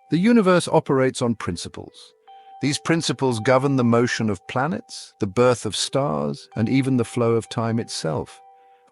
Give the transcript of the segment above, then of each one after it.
The universe operates on principles. These principles govern the motion of planets, the birth of stars, and even the flow of time itself.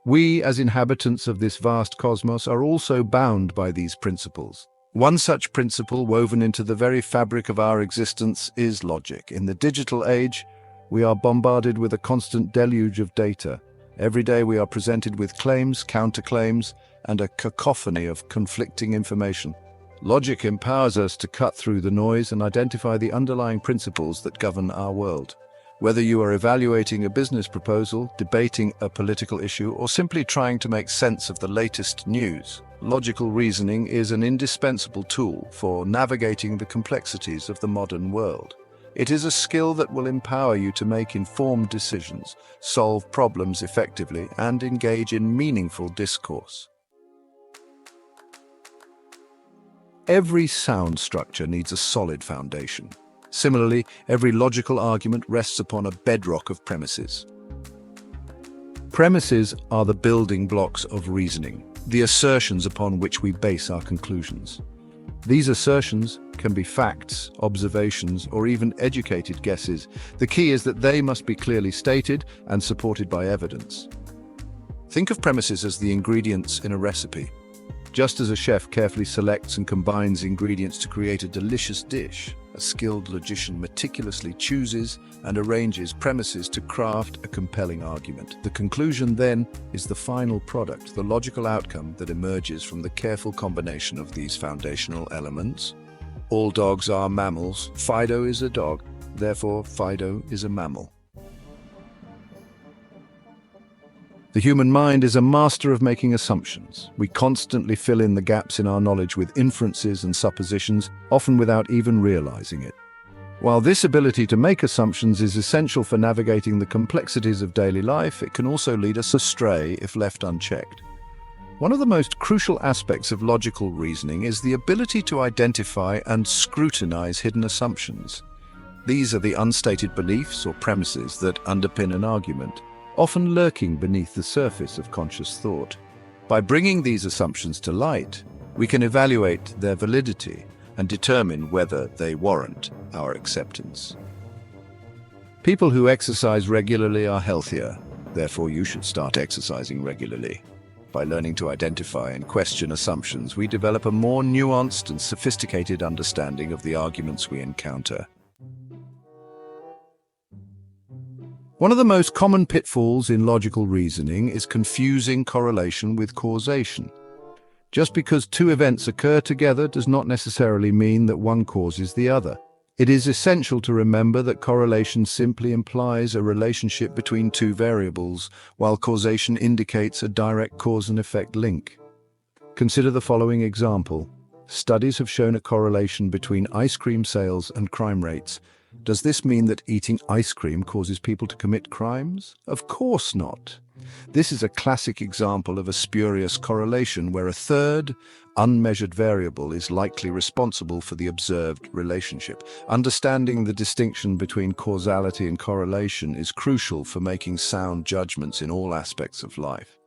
We, as inhabitants of this vast cosmos, are also bound by these principles. One such principle woven into the very fabric of our existence is logic. In the digital age, we are bombarded with a constant deluge of data. Every day we are presented with claims, counterclaims, and a cacophony of conflicting information. Logic empowers us to cut through the noise and identify the underlying principles that govern our world. Whether you are evaluating a business proposal, debating a political issue, or simply trying to make sense of the latest news, logical reasoning is an indispensable tool for navigating the complexities of the modern world. It is a skill that will empower you to make informed decisions, solve problems effectively, and engage in meaningful discourse. Every sound structure needs a solid foundation. Similarly, every logical argument rests upon a bedrock of premises. Premises are the building blocks of reasoning, the assertions upon which we base our conclusions. These assertions can be facts, observations, or even educated guesses. The key is that they must be clearly stated and supported by evidence. Think of premises as the ingredients in a recipe. Just as a chef carefully selects and combines ingredients to create a delicious dish, a skilled logician meticulously chooses and arranges premises to craft a compelling argument. The conclusion, then, is the final product, the logical outcome that emerges from the careful combination of these foundational elements. All dogs are mammals. Fido is a dog, therefore Fido is a mammal. The human mind is a master of making assumptions. We constantly fill in the gaps in our knowledge with inferences and suppositions, often without even realizing it. While this ability to make assumptions is essential for navigating the complexities of daily life, it can also lead us astray if left unchecked. One of the most crucial aspects of logical reasoning is the ability to identify and scrutinize hidden assumptions. These are the unstated beliefs or premises that underpin an argument, often lurking beneath the surface of conscious thought. By bringing these assumptions to light, we can evaluate their validity and determine whether they warrant our acceptance. People who exercise regularly are healthier, therefore you should start exercising regularly. By learning to identify and question assumptions, we develop a more nuanced and sophisticated understanding of the arguments we encounter. One of the most common pitfalls in logical reasoning is confusing correlation with causation. Just because two events occur together does not necessarily mean that one causes the other. It is essential to remember that correlation simply implies a relationship between two variables, while causation indicates a direct cause and effect link. Consider the following example. Studies have shown a correlation between ice cream sales and crime rates. Does this mean that eating ice cream causes people to commit crimes? Of course not. This is a classic example of a spurious correlation where a third, unmeasured variable is likely responsible for the observed relationship. Understanding the distinction between causality and correlation is crucial for making sound judgments in all aspects of life.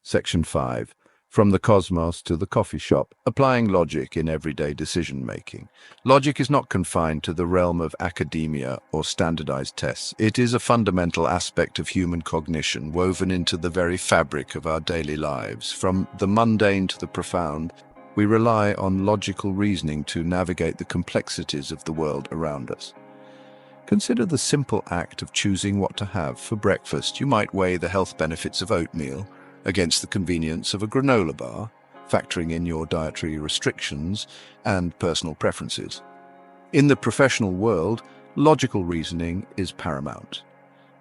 Section 5. From the cosmos to the coffee shop, applying logic in everyday decision-making. Logic is not confined to the realm of academia or standardized tests. It is a fundamental aspect of human cognition, woven into the very fabric of our daily lives. From the mundane to the profound, we rely on logical reasoning to navigate the complexities of the world around us. Consider the simple act of choosing what to have for breakfast. You might weigh the health benefits of oatmeal against the convenience of a granola bar, factoring in your dietary restrictions and personal preferences. In the professional world, logical reasoning is paramount.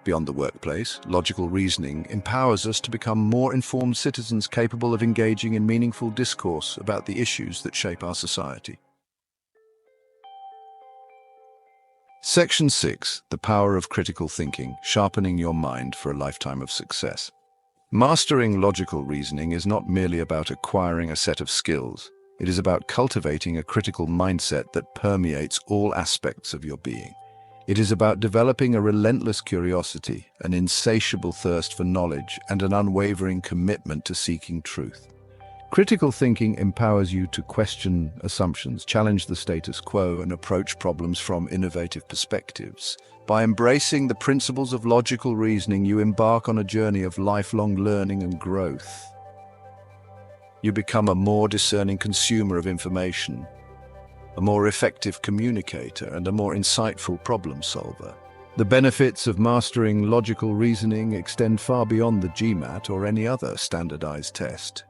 Beyond the workplace, logical reasoning empowers us to become more informed citizens capable of engaging in meaningful discourse about the issues that shape our society. Section 6. The power of critical thinking, sharpening your mind for a lifetime of success. Mastering logical reasoning is not merely about acquiring a set of skills. It is about cultivating a critical mindset that permeates all aspects of your being. It is about developing a relentless curiosity, an insatiable thirst for knowledge, and an unwavering commitment to seeking truth. Critical thinking empowers you to question assumptions, challenge the status quo, and approach problems from innovative perspectives. By embracing the principles of logical reasoning, you embark on a journey of lifelong learning and growth. You become a more discerning consumer of information, a more effective communicator, and a more insightful problem solver. The benefits of mastering logical reasoning extend far beyond the GMAT or any other standardized test.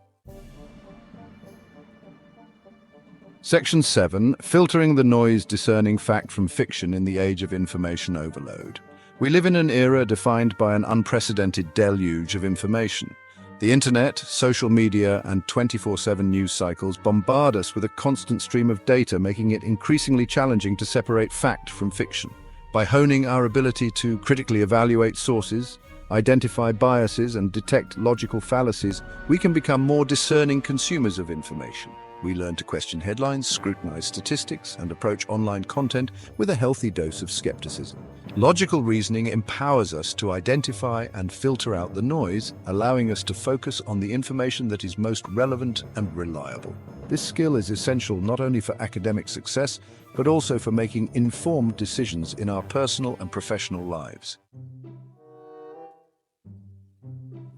Section 7. Filtering the noise, discerning fact from fiction in the age of information overload. We live in an era defined by an unprecedented deluge of information. The internet, social media, and 24/7 news cycles bombard us with a constant stream of data, making it increasingly challenging to separate fact from fiction. By honing our ability to critically evaluate sources, identify biases, and detect logical fallacies, we can become more discerning consumers of information. We learn to question headlines, scrutinize statistics, and approach online content with a healthy dose of skepticism. Logical reasoning empowers us to identify and filter out the noise, allowing us to focus on the information that is most relevant and reliable. This skill is essential not only for academic success, but also for making informed decisions in our personal and professional lives.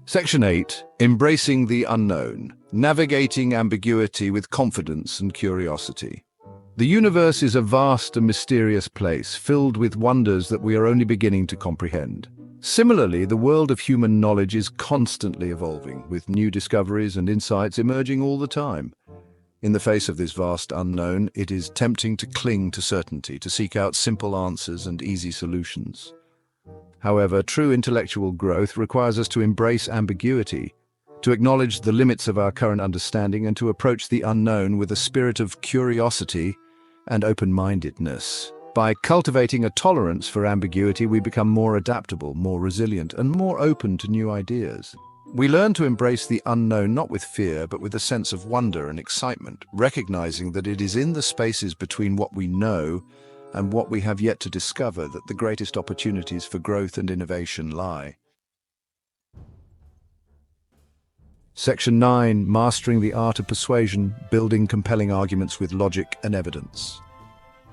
Section 8. Embracing the unknown. Navigating ambiguity with confidence and curiosity. The universe is a vast and mysterious place, filled with wonders that we are only beginning to comprehend. Similarly, the world of human knowledge is constantly evolving, with new discoveries and insights emerging all the time. In the face of this vast unknown, it is tempting to cling to certainty, to seek out simple answers and easy solutions. However, true intellectual growth requires us to embrace ambiguity, to acknowledge the limits of our current understanding, and to approach the unknown with a spirit of curiosity and open-mindedness. By cultivating a tolerance for ambiguity, we become more adaptable, more resilient, and more open to new ideas. We learn to embrace the unknown not with fear, but with a sense of wonder and excitement, recognizing that it is in the spaces between what we know and what we have yet to discover that the greatest opportunities for growth and innovation lie. Section 9. Mastering the art of persuasion, building compelling arguments with logic and evidence.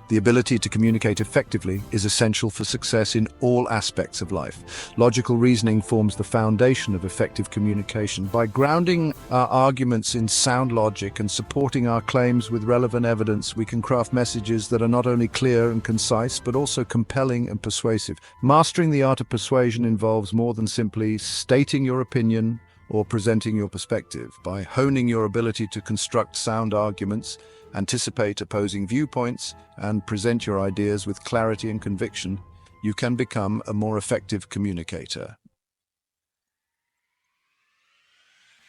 The ability to communicate effectively is essential for success in all aspects of life. Logical reasoning forms the foundation of effective communication. By grounding our arguments in sound logic and supporting our claims with relevant evidence, we can craft messages that are not only clear and concise, but also compelling and persuasive. Mastering the art of persuasion involves more than simply stating your opinion or presenting your perspective. By honing your ability to construct sound arguments, anticipate opposing viewpoints, and present your ideas with clarity and conviction, you can become a more effective communicator.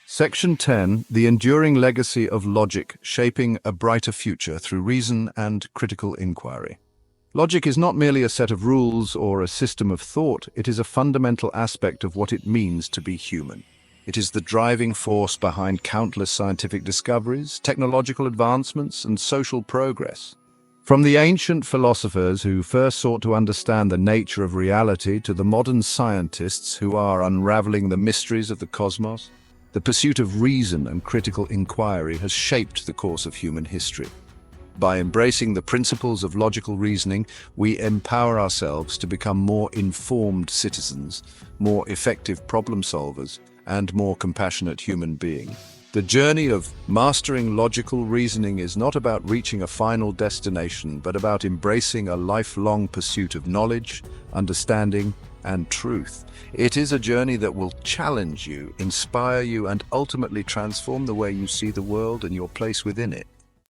Section 10. The enduring legacy of logic, shaping a brighter future through reason and critical inquiry. Logic is not merely a set of rules or a system of thought, it is a fundamental aspect of what it means to be human. It is the driving force behind countless scientific discoveries, technological advancements, and social progress. From the ancient philosophers who first sought to understand the nature of reality to the modern scientists who are unraveling the mysteries of the cosmos, the pursuit of reason and critical inquiry has shaped the course of human history. By embracing the principles of logical reasoning, we empower ourselves to become more informed citizens, more effective problem solvers, and more compassionate human beings. The journey of mastering logical reasoning is not about reaching a final destination, but about embracing a lifelong pursuit of knowledge, understanding, and truth. It is a journey that will challenge you, inspire you, and ultimately transform the way you see the world and your place within it.